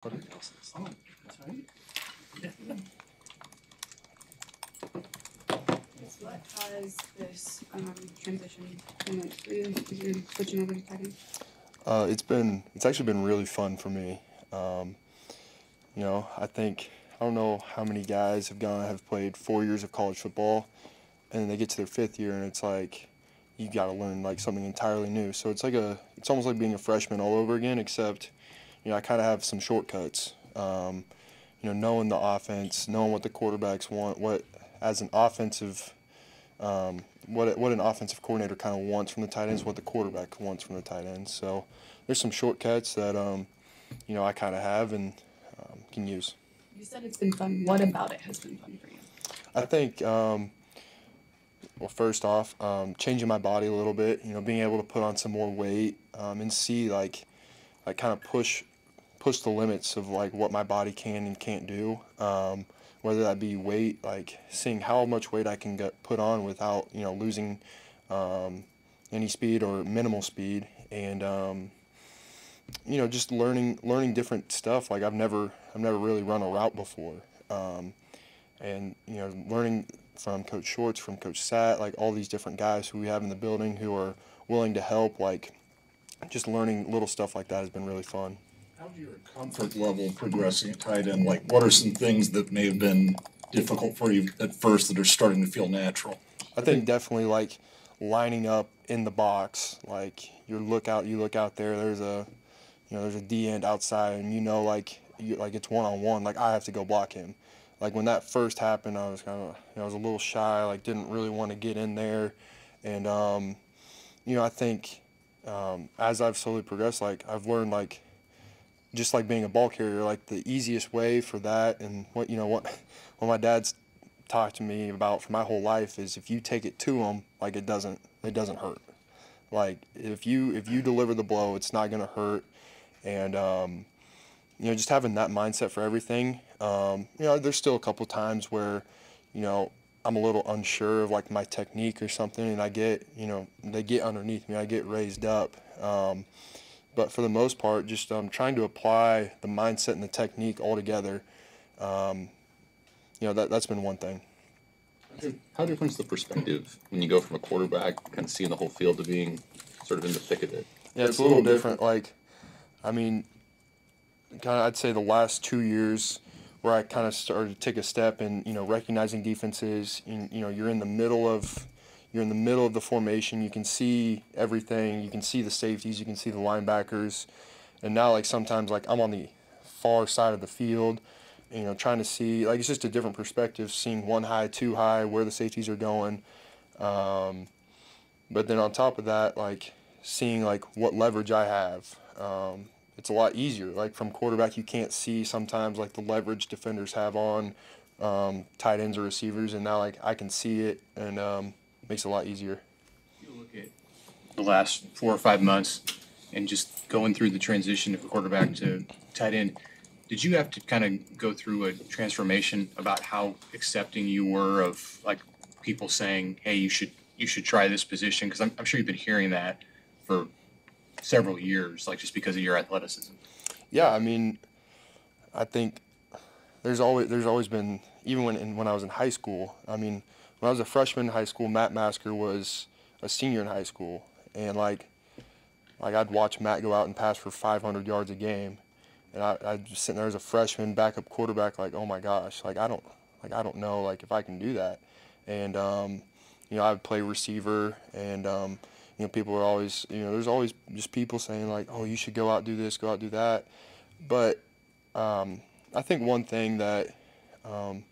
Oh, that's right. What has this transition been like for you as you're switching over to tight end? It's actually been really fun for me. Um, I don't know how many guys have played 4 years of college football, and then they get to their fifth year, and it's like you got to learn like something entirely new. So it's almost like being a freshman all over again, except I kind of have some shortcuts. Knowing the offense, knowing what the quarterbacks want, what as an offensive what an offensive coordinator kind of wants from the tight ends, what the quarterback wants from the tight ends. So there's some shortcuts that I kind of have and can use. You said it's been fun. What about it has been fun for you? I think well, first off, changing my body a little bit. Being able to put on some more weight and see like kind of push the limits of like what my body can and can't do. Whether that be weight, like seeing how much weight I can put on without losing any speed or minimal speed, and just learning different stuff. Like I've never really run a route before, and learning from Coach Shorts, from Coach Sat, like all these different guys who we have in the building who are willing to help. Like just learning little stuff like that has been really fun. How's your comfort level progressing at tight end? Like, what are some things that may have been difficult for you at first that are starting to feel natural? I think definitely like lining up in the box. Like you look out there. There's a D end outside, and like it's one on one. Like I have to go block him. Like when that first happened, I was kind of I was a little shy. Like didn't really want to get in there, and I think as I've slowly progressed, like I've learned like just like being a ball carrier, like the easiest way for that, and what my dad's talked to me about for my whole life is if you take it to them, like it doesn't hurt. Like if you deliver the blow, it's not gonna hurt, and just having that mindset for everything. There's still a couple times where, you know, I'm a little unsure of like my technique or something, and they get underneath me, I get raised up. But for the most part, just trying to apply the mindset and the technique all together. Um, that's been one thing. How different is the perspective when you go from a quarterback, kind of seeing the whole field, to being sort of in the thick of it? Yeah, it's a little different. Like, I mean, kind of I'd say the last 2 years where I kind of started to take a step in, recognizing defenses. You're in the middle of the formation. You can see everything. You can see the safeties. You can see the linebackers. And now, like sometimes, like I'm on the far side of the field, trying to see like it's just a different perspective, seeing one high, two high, where the safeties are going. Um, but then on top of that, like seeing like what leverage I have. It's a lot easier. Like from quarterback, you can't see sometimes like the leverage defenders have on tight ends or receivers, and now like I can see it, and makes it a lot easier. You look at the last 4 or 5 months and just going through the transition of quarterback to tight end. Did you have to kind of go through a transformation about how accepting you were of like people saying, "Hey, you should try this position"? Because I'm sure you've been hearing that for several years, like just because of your athleticism. Yeah, I mean, I think there's always been, even when I was in high school. I mean, when I was a freshman in high school, Matt Masker was a senior in high school, and like I'd watch Matt go out and pass for 500 yards a game, and I'd just sitting there as a freshman backup quarterback, like, oh my gosh, like I don't know like if I can do that, and I would play receiver, and people are always, there's always just people saying like, oh, you should go out do this, go out do that, but I think one thing that um,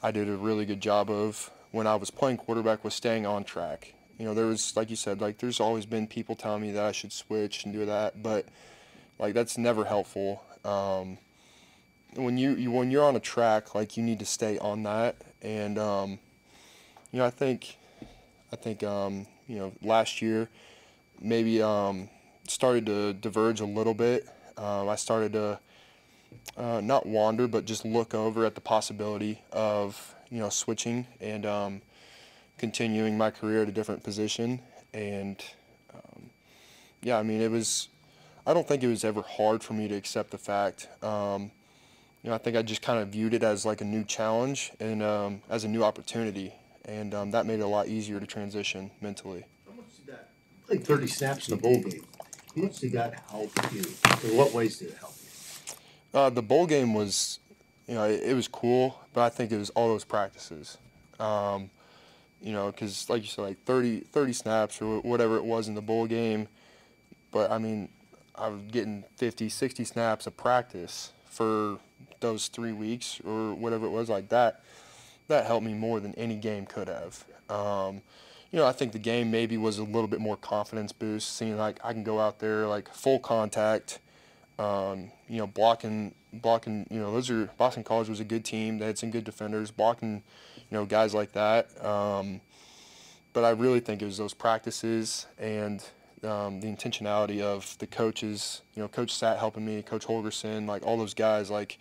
I did a really good job of when I was playing quarterback was staying on track. There was, like you said, like there's always been people telling me that I should switch and do that, but like that's never helpful. When you're on a track, like you need to stay on that, and you know, I think last year maybe started to diverge a little bit. I started to not wander, but just look over at the possibility of switching and continuing my career at a different position. And yeah, I mean, I don't think it was ever hard for me to accept the fact. You know, I think I just kind of viewed it as like a new challenge and as a new opportunity, and that made it a lot easier to transition mentally. How much did that? You played 30 snaps in the bowl game. How much did that help you? In what ways did it help you? The bowl game was, you know, it was cool, but I think it was all those practices. You know, because like you said, like 30 snaps or whatever it was in the bowl game, but I mean, I was getting 50, 60 snaps of practice for those 3 weeks or whatever it was like that. That helped me more than any game could have. You know, I think the game maybe was a little bit more confidence boost, seeing like I can go out there like full contact, you know, blocking. You know, Boston College was a good team. They had some good defenders, blocking, you know, guys like that. But I really think it was those practices and the intentionality of the coaches. You know, Coach Sat helping me, Coach Holgerson, like all those guys, like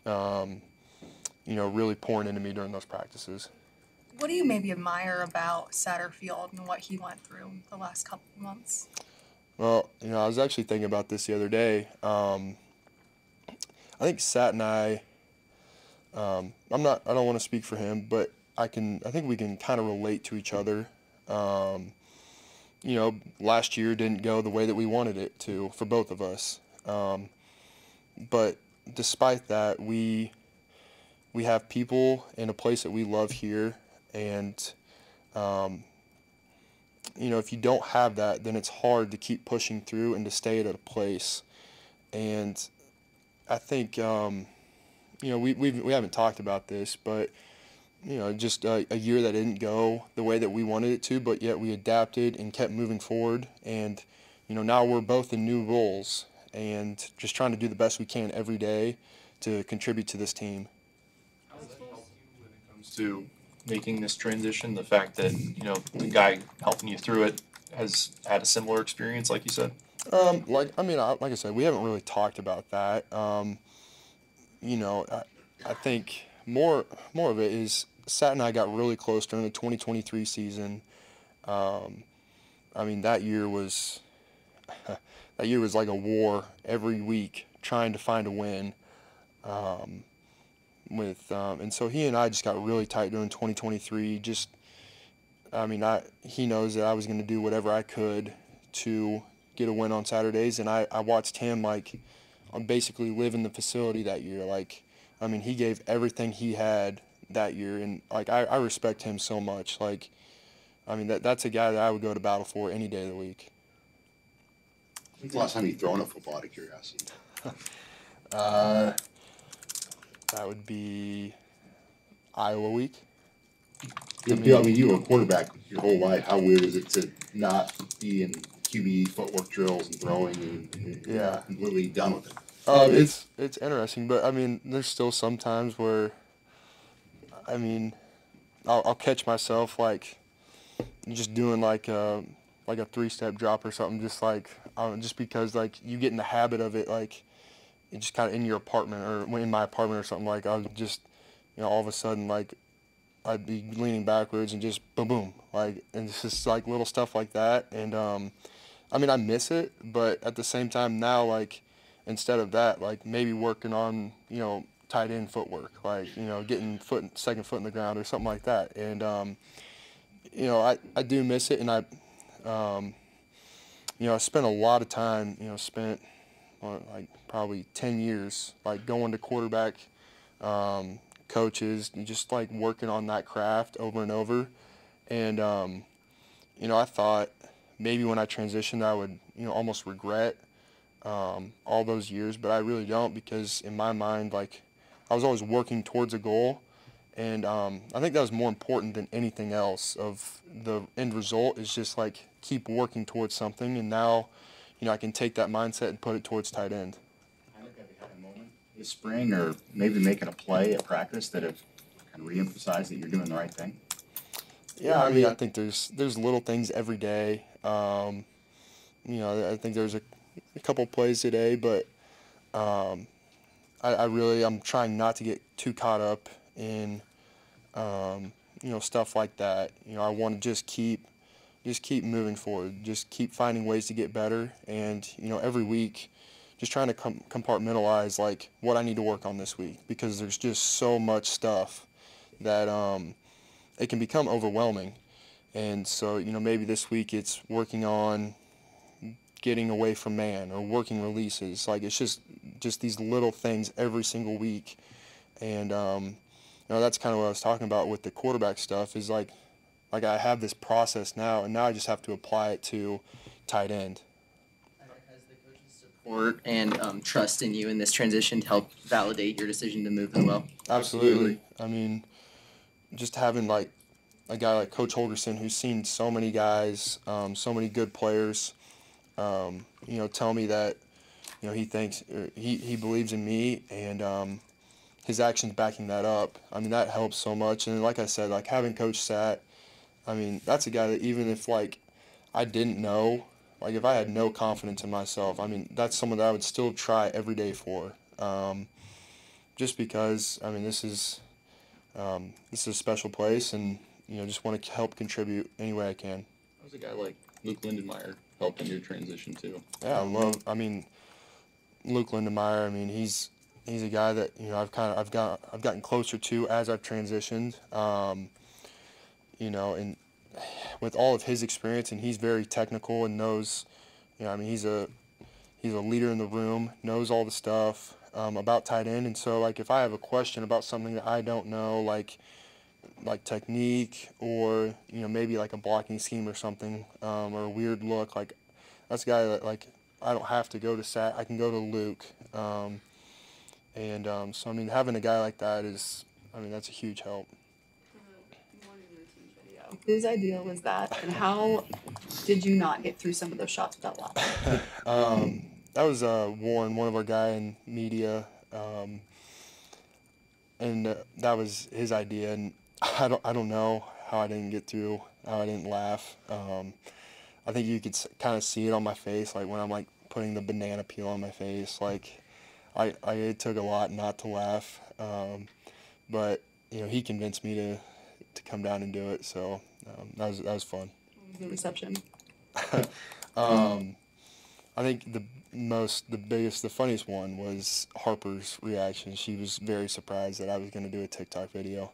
you know, really pouring into me during those practices. What do you maybe admire about Satterfield and what he went through the last couple of months? Well, you know, I was actually thinking about this the other day. I think Sat and I don't want to speak for him, but I think we can kind of relate to each other. You know, last year didn't go the way that we wanted it to for both of us. But despite that, we have people in a place that we love here, and you know, if you don't have that, then it's hard to keep pushing through and to stay at a place. And I think you know, we haven't talked about this, but you know, just a year that didn't go the way that we wanted it to, but yet we adapted and kept moving forward. And you know, now we're both in new roles and just trying to do the best we can every day to contribute to this team. How does that help you when it comes to making this transition? The fact that, you know, the guy helping you through it has had a similar experience, like you said? Like I said, we haven't really talked about that. You know, I think more of it is Sat and I got really close during the 2023 season. I mean, that year was like a war every week trying to find a win. And so he and I just got really tight during 2023. Just, I mean, he knows that I was going to do whatever I could to get a win on Saturdays, and I watched him like basically live in the facility that year. Like, I mean, he gave everything he had that year, and like I respect him so much. Like, I mean, that's a guy that I would go to battle for any day of the week. When's the last time you thrown a football, out of curiosity? That would be Iowa week. I mean, you were a quarterback your whole life. How weird is it to not be in QB footwork drills and throwing and Yeah. completely done with it? It's interesting, but I mean, there's still some times where, I mean, I'll catch myself like just doing like a 3-step drop or something, just because like you get in the habit of it, like it's just kind of in your apartment or in my apartment or something. Like I'll just, you know, all of a sudden like I'd be leaning backwards and just boom boom, like, and it's just like little stuff like that. And I mean, I miss it, but at the same time now, like, instead of that, like maybe working on, you know, tight end footwork, like, you know, getting second foot in the ground or something like that. And you know, I do miss it, and you know, I spent a lot of time, you know, like probably 10 years, like going to quarterback coaches and just like working on that craft over and over. And you know, I thought maybe when I transitioned I would, you know, almost regret all those years, but I really don't, because in my mind, like, I was always working towards a goal, and I think that was more important than anything else. Of the end result is just like keep working towards something, and now, you know, I can take that mindset and put it towards tight end. Have you had a moment this spring, or maybe making a play at practice that have kind of reemphasized that you're doing the right thing? Yeah, I mean, I think there's little things every day. You know, I think there's a couple plays today, but I'm trying not to get too caught up in you know, stuff like that. You know, I want to just keep moving forward, just keep finding ways to get better. And you know, every week just trying to compartmentalize like what I need to work on this week, because there's just so much stuff that it can become overwhelming. And so, you know, maybe this week it's working on getting away from man or working releases. Like, it's just these little things every single week. And you know, that's kind of what I was talking about with the quarterback stuff, is like I have this process now, and now I just have to apply it to tight end. Has the coach's support and trust in you in this transition to help validate your decision to move as well? Absolutely. I mean, just having like a guy like Coach Holgerson, who's seen so many guys, so many good players, you know, tell me that, you know, he thinks, he believes in me, and his actions backing that up. I mean, that helps so much. And like I said, like having Coach Sat, I mean, that's a guy that even if like I didn't know, like if I had no confidence in myself, I mean, that's someone that I would still try every day for. Just because, I mean, this is a special place, and, you know, just want to help contribute any way I can. How's a guy like Luke Lindenmeyer helped in your transition too? Yeah, I mean, Luke Lindenmeyer, I mean, he's a guy that, you know, I've gotten closer to as I've transitioned. You know, and with all of his experience, and he's very technical and knows, you know, I mean, he's a leader in the room, knows all the stuff about tight end. And so, like, if I have a question about something that I don't know, like technique, or, you know, maybe like a blocking scheme or something, or a weird look, like, that's a guy that, like, I don't have to go to Sat, I can go to Luke. So, I mean, having a guy like that is, I mean, that's a huge help. Morning routine video. Whose idea was that, and how did you not get through some of those shots without laughing? That was Warren, one of our guy in media, and that was his idea. And I don't know how I didn't get through, how I didn't laugh. I think you could kind of see it on my face, like when I'm like putting the banana peel on my face. Like, it took a lot not to laugh, but, you know, he convinced me to come down and do it. So that was fun. What was the reception? I think the funniest one was Harper's reaction. She was very surprised that I was going to do a TikTok video.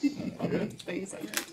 Thank you so much.